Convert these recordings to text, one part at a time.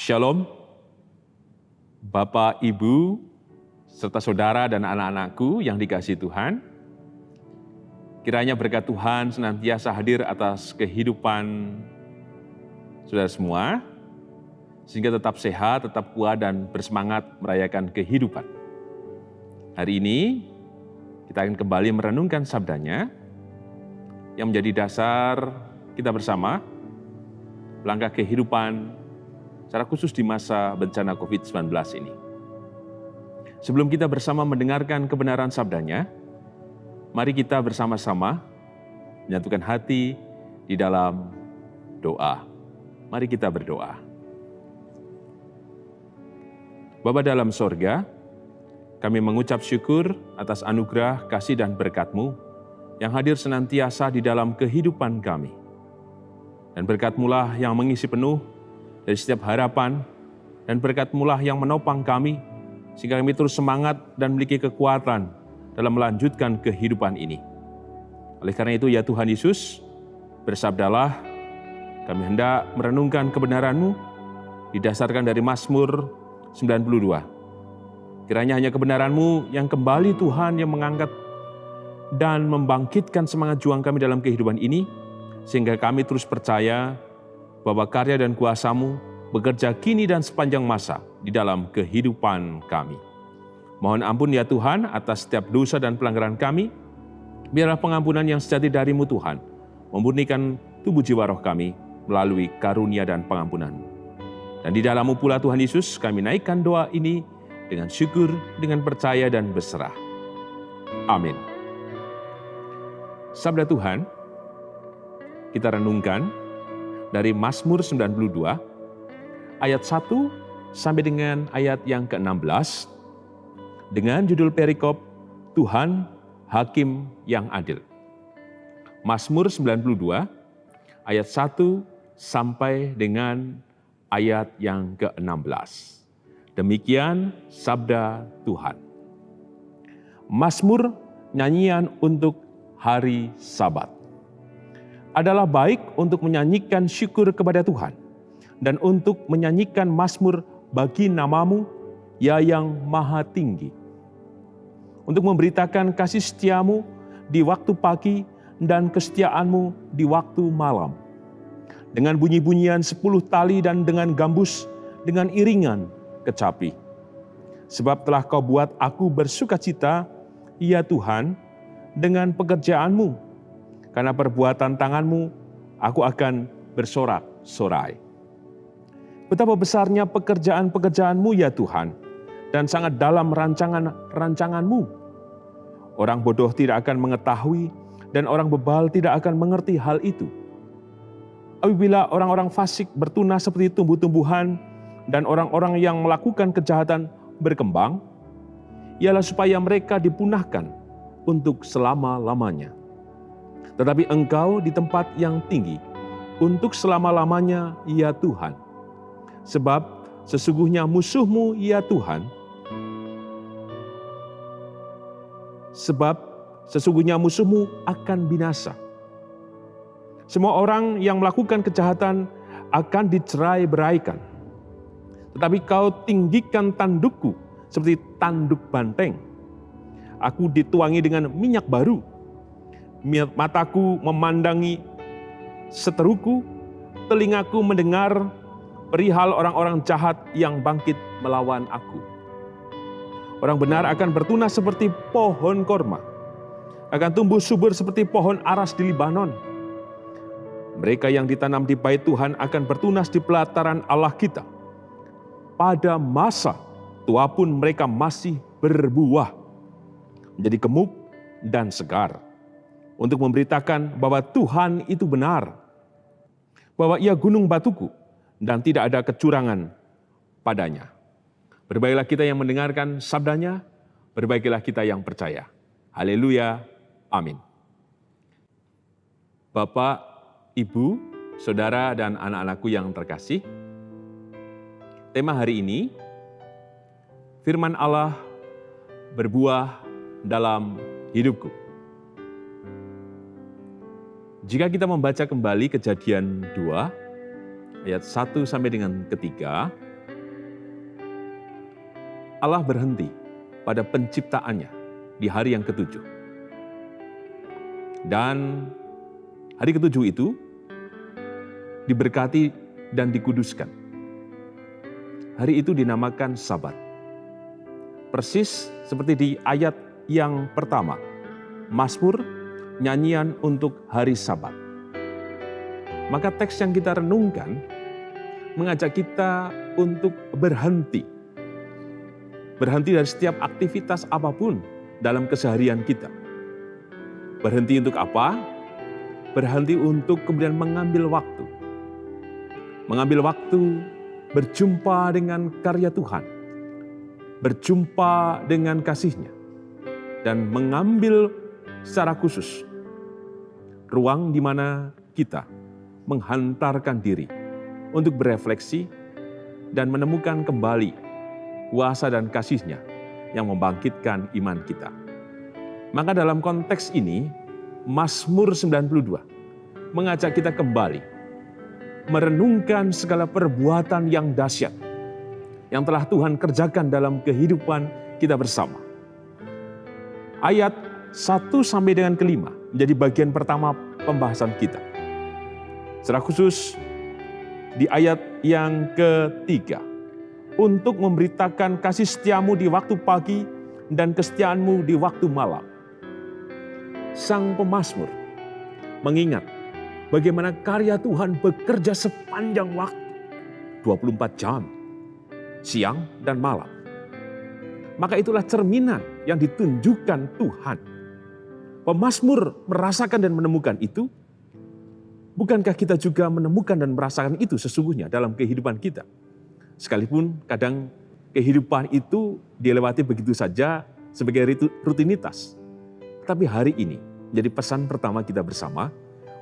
Shalom, Bapak, Ibu, serta saudara dan anak-anakku yang dikasihi Tuhan. Kiranya berkat Tuhan senantiasa hadir atas kehidupan saudara semua, sehingga tetap sehat, tetap kuat, dan bersemangat merayakan kehidupan. Hari ini kita akan kembali merenungkan sabdanya yang menjadi dasar kita bersama langkah kehidupan secara khusus di masa bencana COVID-19 ini. Sebelum kita bersama mendengarkan kebenaran sabdanya, mari kita bersama-sama menyatukan hati di dalam doa. Mari kita berdoa. Bapa dalam sorga, kami mengucap syukur atas anugerah, kasih, dan berkat-Mu yang hadir senantiasa di dalam kehidupan kami. Dan berkat-Mu lah yang mengisi penuh dari setiap harapan, dan berkat-Mu lah yang menopang kami, sehingga kami terus semangat dan memiliki kekuatan dalam melanjutkan kehidupan ini. Oleh karena itu, ya Tuhan Yesus, bersabdalah, kami hendak merenungkan kebenaran-Mu didasarkan dari Mazmur 92. Kiranya hanya kebenaran-Mu yang kembali Tuhan yang mengangkat dan membangkitkan semangat juang kami dalam kehidupan ini, sehingga kami terus percaya bahwa karya dan kuasa-Mu bekerja kini dan sepanjang masa di dalam kehidupan kami. Mohon ampun ya Tuhan atas setiap dosa dan pelanggaran kami. Biarlah pengampunan yang sejati dari-Mu Tuhan memurnikan tubuh jiwa roh kami melalui karunia dan pengampunan-Mu. Dan di dalam-Mu pula Tuhan Yesus, kami naikkan doa ini dengan syukur, dengan percaya dan berserah. Amin. Sabda Tuhan kita renungkan dari Mazmur 92 ayat 1 sampai dengan ayat yang ke-16 dengan judul perikop Tuhan Hakim yang Adil. Mazmur 92 ayat 1 sampai dengan ayat yang ke-16. Demikian sabda Tuhan. Mazmur nyanyian untuk hari Sabat. Adalah baik untuk menyanyikan syukur kepada Tuhan dan untuk menyanyikan mazmur bagi nama-Mu, ya yang maha tinggi. Untuk memberitakan kasih setia-Mu di waktu pagi dan kesetiaan-Mu di waktu malam. Dengan bunyi-bunyian 10 tali dan dengan gambus, dengan iringan kecapi. Sebab telah Kau buat aku bersukacita, ya Tuhan, dengan pekerjaan-Mu. Karena perbuatan tangan-Mu, aku akan bersorak-sorai. Betapa besarnya pekerjaan-pekerjaan-Mu ya Tuhan, dan sangat dalam rancangan-rancangan-Mu. Orang bodoh tidak akan mengetahui, dan orang bebal tidak akan mengerti hal itu. Apabila orang-orang fasik bertunas seperti tumbuh-tumbuhan, dan orang-orang yang melakukan kejahatan berkembang, ialah supaya mereka dipunahkan untuk selama-lamanya. Tetapi Engkau di tempat yang tinggi, untuk selama-lamanya ya Tuhan. Sebab sesungguhnya musuh-Mu ya Tuhan, sebab sesungguhnya musuh-Mu akan binasa. Semua orang yang melakukan kejahatan akan dicerai-beraikan. Tetapi Kau tinggikan tandukku seperti tanduk banteng. Aku dituangi dengan minyak baru. Mataku memandangi seteruku, telingaku mendengar perihal orang-orang jahat yang bangkit melawan aku. Orang benar akan bertunas seperti pohon korma, akan tumbuh subur seperti pohon aras di Libanon. Mereka yang ditanam di bait Tuhan akan bertunas di pelataran Allah kita. Pada masa tua pun mereka masih berbuah, menjadi gemuk dan segar, untuk memberitakan bahwa Tuhan itu benar, bahwa Ia gunung batuku, dan tidak ada kecurangan padanya. Berbaikilah kita yang mendengarkan sabdanya, berbaikilah kita yang percaya. Haleluya, amin. Bapak, Ibu, saudara, dan anak-anakku yang terkasih, tema hari ini, firman Allah berbuah dalam hidupku. Jika kita membaca kembali Kejadian 2, ayat 1 sampai dengan ketiga, Allah berhenti pada penciptaannya di hari yang ketujuh. Dan hari ketujuh itu diberkati dan dikuduskan. Hari itu dinamakan Sabat. Persis seperti di ayat yang pertama, Mazmur, nyanyian untuk hari Sabat. Maka teks yang kita renungkan mengajak kita untuk berhenti. Berhenti dari setiap aktivitas apapun dalam keseharian kita. Berhenti untuk apa? Berhenti untuk kemudian mengambil waktu. Mengambil waktu berjumpa dengan karya Tuhan. Berjumpa dengan kasih-Nya. Dan mengambil secara khusus ruang di mana kita menghantarkan diri untuk berefleksi dan menemukan kembali kuasa dan kasih-Nya yang membangkitkan iman kita. Maka dalam konteks ini, Mazmur 92 mengajak kita kembali merenungkan segala perbuatan yang dahsyat yang telah Tuhan kerjakan dalam kehidupan kita bersama. Ayat 1 sampai dengan ke-5 menjadi bagian pertama pembahasan kita. Secara khusus di ayat yang ke-3, untuk memberitakan kasih setiamu di waktu pagi dan kesetiaanmu di waktu malam. Sang pemazmur mengingat bagaimana karya Tuhan bekerja sepanjang waktu, 24 jam, siang dan malam. Maka itulah cerminan yang ditunjukkan Tuhan. Pemazmur merasakan dan menemukan itu. Bukankah kita juga menemukan dan merasakan itu sesungguhnya dalam kehidupan kita? Sekalipun kadang kehidupan itu dilewati begitu saja sebagai rutinitas. Tapi hari ini jadi pesan pertama kita bersama,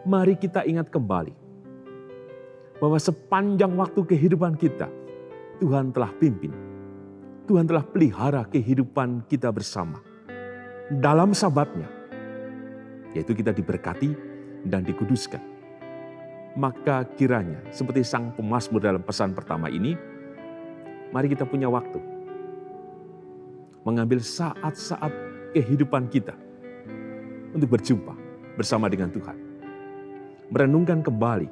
mari kita ingat kembali bahwa sepanjang waktu kehidupan kita, Tuhan telah pimpin. Tuhan telah pelihara kehidupan kita bersama. Dalam Sabatnya, yaitu kita diberkati dan dikuduskan. Maka kiranya seperti sang pemazmur dalam pesan pertama ini, mari kita punya waktu. Mengambil saat-saat kehidupan kita untuk berjumpa bersama dengan Tuhan. Merenungkan kembali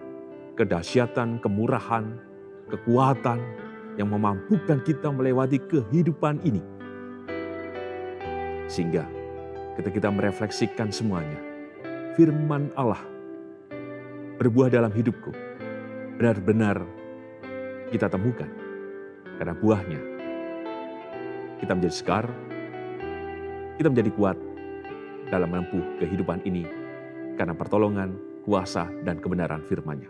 kedahsyatan, kemurahan, kekuatan yang memampukan kita melewati kehidupan ini. Sehingga ketika kita merefleksikan semuanya, firman Allah berbuah dalam hidupku, benar-benar kita temukan. Karena buahnya, kita menjadi segar, kita menjadi kuat dalam menempuh kehidupan ini, karena pertolongan, kuasa, dan kebenaran firman-Nya.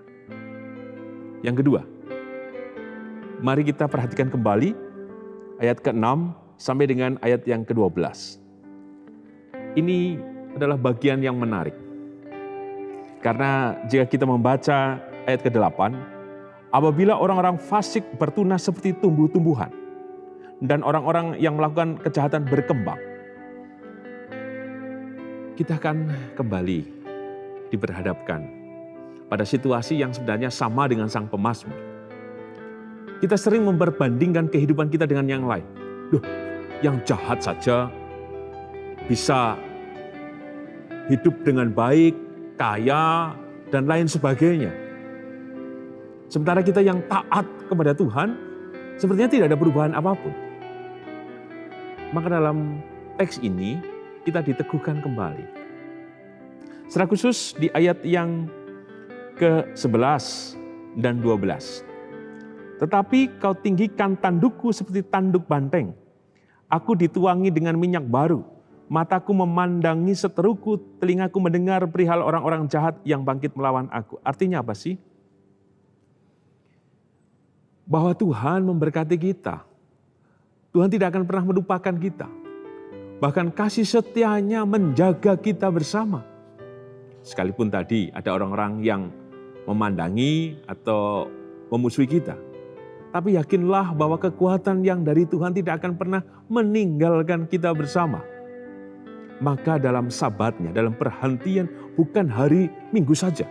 Yang kedua, mari kita perhatikan kembali ayat ke-6 sampai dengan ayat yang ke-12. Ini adalah bagian yang menarik. Karena jika kita membaca ayat ke-8, apabila orang-orang fasik bertunas seperti tumbuh-tumbuhan, dan orang-orang yang melakukan kejahatan berkembang, kita akan kembali diperhadapkan pada situasi yang sebenarnya sama dengan sang pemazmur. Kita sering memperbandingkan kehidupan kita dengan yang lain. Duh, yang jahat saja bisa hidup dengan baik, kaya, dan lain sebagainya. Sementara kita yang taat kepada Tuhan, sepertinya tidak ada perubahan apapun. Maka dalam teks ini, kita diteguhkan kembali. Secara khusus di ayat yang ke-11 dan 12. Tetapi kau tinggikan tandukku seperti tanduk banteng. Aku dituangi dengan minyak baru. Mataku memandangi seteruku, telingaku mendengar perihal orang-orang jahat yang bangkit melawan aku. Artinya apa sih? Bahwa Tuhan memberkati kita. Tuhan tidak akan pernah melupakan kita. Bahkan kasih setia-Nya menjaga kita bersama. Sekalipun tadi ada orang-orang yang memandangi atau memusuhi kita. Tapi yakinlah bahwa kekuatan yang dari Tuhan tidak akan pernah meninggalkan kita bersama. Maka dalam Sabatnya, dalam perhentian, bukan hari Minggu saja.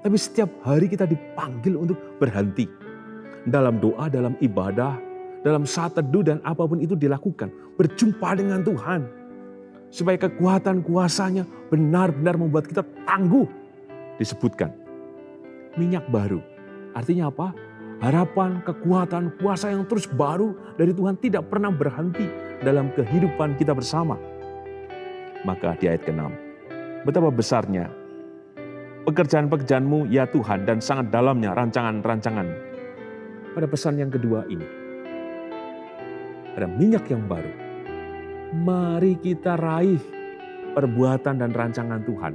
Tapi setiap hari kita dipanggil untuk berhenti. Dalam doa, dalam ibadah, dalam saat teduh dan apapun itu dilakukan. Berjumpa dengan Tuhan. Supaya kekuatan kuasanya benar-benar membuat kita tangguh. Disebutkan minyak baru. Artinya apa? Harapan, kekuatan, kuasa yang terus baru dari Tuhan tidak pernah berhenti dalam kehidupan kita bersama. Maka di ayat ke-6, betapa besarnya pekerjaan-pekerjaanmu ya Tuhan dan sangat dalamnya rancangan-rancangan. Pada pesan yang kedua ini, ada minyak yang baru. Mari kita raih perbuatan dan rancangan Tuhan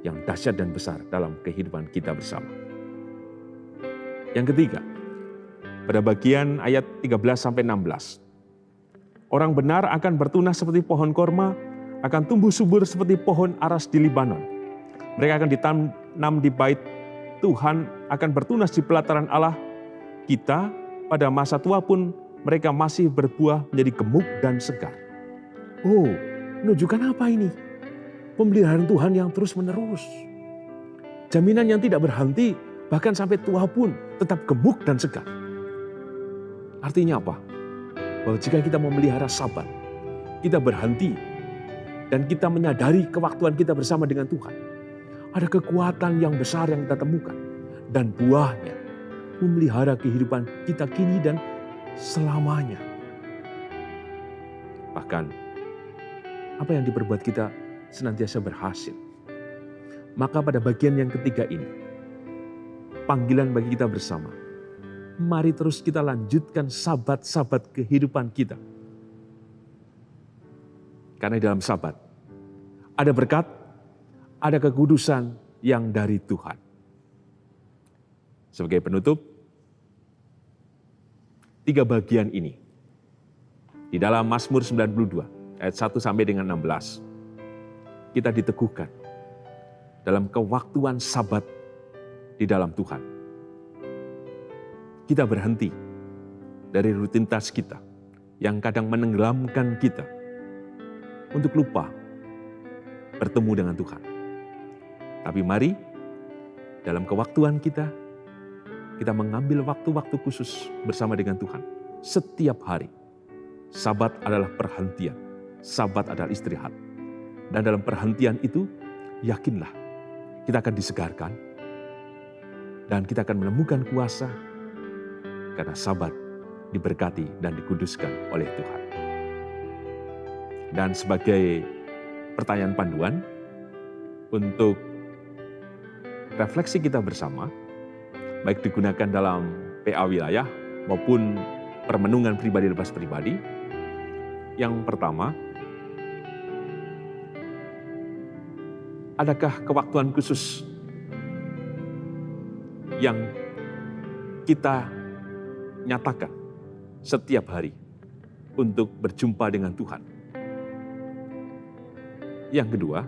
yang dahsyat dan besar dalam kehidupan kita bersama. Yang ketiga, pada bagian ayat 13-16. Orang benar akan bertunas seperti pohon korma, akan tumbuh subur seperti pohon aras di Libanon. Mereka akan ditanam di bait Tuhan, akan bertunas di pelataran Allah kita. Pada masa tua pun mereka masih berbuah menjadi gemuk dan segar. Oh, menunjukkan apa ini? Pemeliharaan Tuhan yang terus menerus. Jaminan yang tidak berhenti, bahkan sampai tua pun tetap gemuk dan segar. Artinya apa? Bahwa jika kita memelihara Sabat, kita berhenti, dan kita menyadari kewaktuan kita bersama dengan Tuhan. Ada kekuatan yang besar yang kita temukan. Dan buahnya memelihara kehidupan kita kini dan selamanya. Bahkan, apa yang diperbuat kita senantiasa berhasil. Maka pada bagian yang ketiga ini, panggilan bagi kita bersama. Mari terus kita lanjutkan Sabat-sabat kehidupan kita. Karena dalam Sabat, ada berkat, ada kekudusan yang dari Tuhan. Sebagai penutup, 3 bagian ini. Di dalam Mazmur 92, ayat 1 sampai dengan 16. Kita diteguhkan dalam kewaktuan Sabat di dalam Tuhan. Kita berhenti dari rutinitas kita yang kadang menenggelamkan kita untuk lupa bertemu dengan Tuhan. Tapi mari dalam kewaktuan kita mengambil waktu-waktu khusus bersama dengan Tuhan. Setiap hari, Sabat adalah perhentian, Sabat adalah istirahat. Dan dalam perhentian itu, yakinlah kita akan disegarkan dan kita akan menemukan kuasa karena Sabat diberkati dan dikuduskan oleh Tuhan. Dan sebagai pertanyaan panduan untuk refleksi kita bersama, baik digunakan dalam PA wilayah maupun permenungan pribadi lepas pribadi. Yang pertama, adakah kewaktuan khusus yang kita nyatakan setiap hari untuk berjumpa dengan Tuhan? Yang kedua,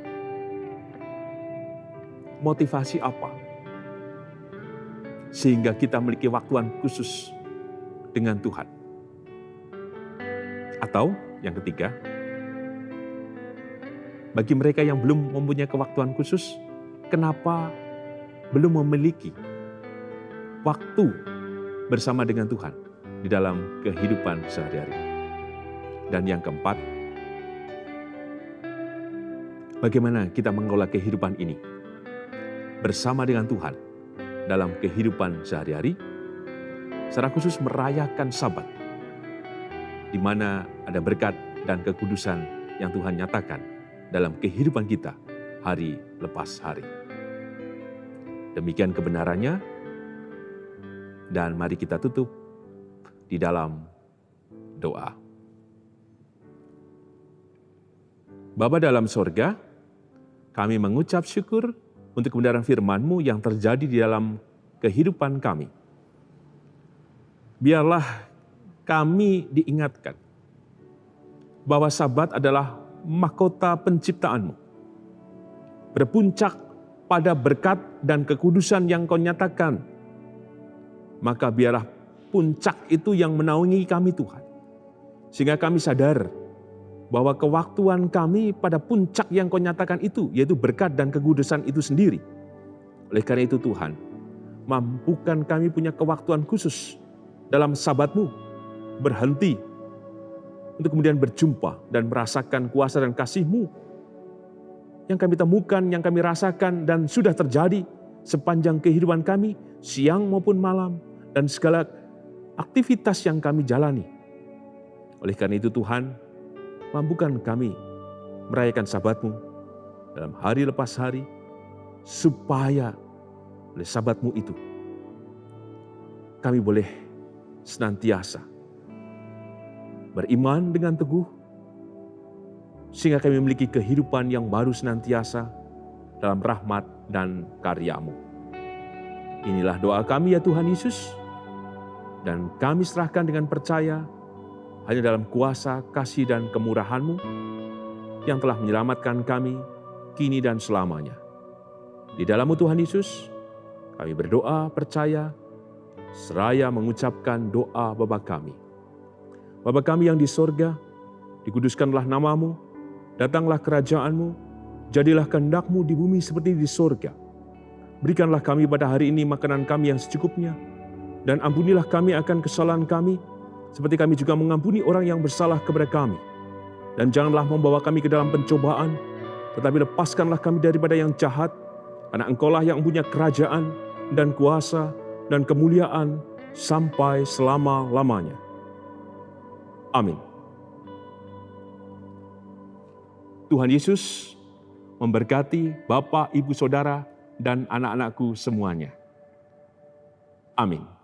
motivasi apa sehingga kita memiliki waktuan khusus dengan Tuhan? Atau yang ketiga, bagi mereka yang belum mempunyai kewaktuan khusus, kenapa belum memiliki waktu bersama dengan Tuhan di dalam kehidupan sehari-hari? Dan yang keempat, bagaimana kita mengelola kehidupan ini bersama dengan Tuhan dalam kehidupan sehari-hari, secara khusus merayakan Sabat, di mana ada berkat dan kekudusan yang Tuhan nyatakan dalam kehidupan kita hari lepas hari. Demikian kebenarannya, dan mari kita tutup di dalam doa. Bapa dalam sorga, kami mengucap syukur untuk kebenaran firman-Mu yang terjadi di dalam kehidupan kami. Biarlah kami diingatkan bahwa Sabat adalah mahkota penciptaan-Mu. Berpuncak pada berkat dan kekudusan yang Kau nyatakan. Maka biarlah puncak itu yang menaungi kami Tuhan. Sehingga kami sadar bahwa kewaktuan kami pada puncak yang Kau nyatakan itu, yaitu berkat dan kekudusan itu sendiri. Oleh karena itu Tuhan, mampukan kami punya kewaktuan khusus dalam Sabat-Mu, berhenti untuk kemudian berjumpa dan merasakan kuasa dan kasih-Mu yang kami temukan, yang kami rasakan dan sudah terjadi sepanjang kehidupan kami, siang maupun malam, dan segala aktivitas yang kami jalani. Oleh karena itu Tuhan, mampukan kami merayakan Sabat-Mu dalam hari lepas hari, supaya oleh Sabat-Mu itu, kami boleh senantiasa beriman dengan teguh, sehingga kami memiliki kehidupan yang baru senantiasa dalam rahmat dan karya-Mu. Inilah doa kami ya Tuhan Yesus, dan kami serahkan dengan percaya hanya dalam kuasa, kasih, dan kemurahan-Mu yang telah menyelamatkan kami kini dan selamanya. Di dalam-Mu Tuhan Yesus, kami berdoa percaya, seraya mengucapkan doa Bapa kami. Bapa kami yang di sorga, dikuduskanlah nama-Mu, datanglah kerajaan-Mu, jadilah kehendak-Mu di bumi seperti di sorga. Berikanlah kami pada hari ini makanan kami yang secukupnya, dan ampunilah kami akan kesalahan kami, seperti kami juga mengampuni orang yang bersalah kepada kami. Dan janganlah membawa kami ke dalam pencobaan, tetapi lepaskanlah kami daripada yang jahat, karena Engkau-lah yang punya kerajaan dan kuasa dan kemuliaan sampai selama-lamanya. Amin. Tuhan Yesus memberkati Bapak, Ibu, Saudara, dan anak-anakku semuanya. Amin.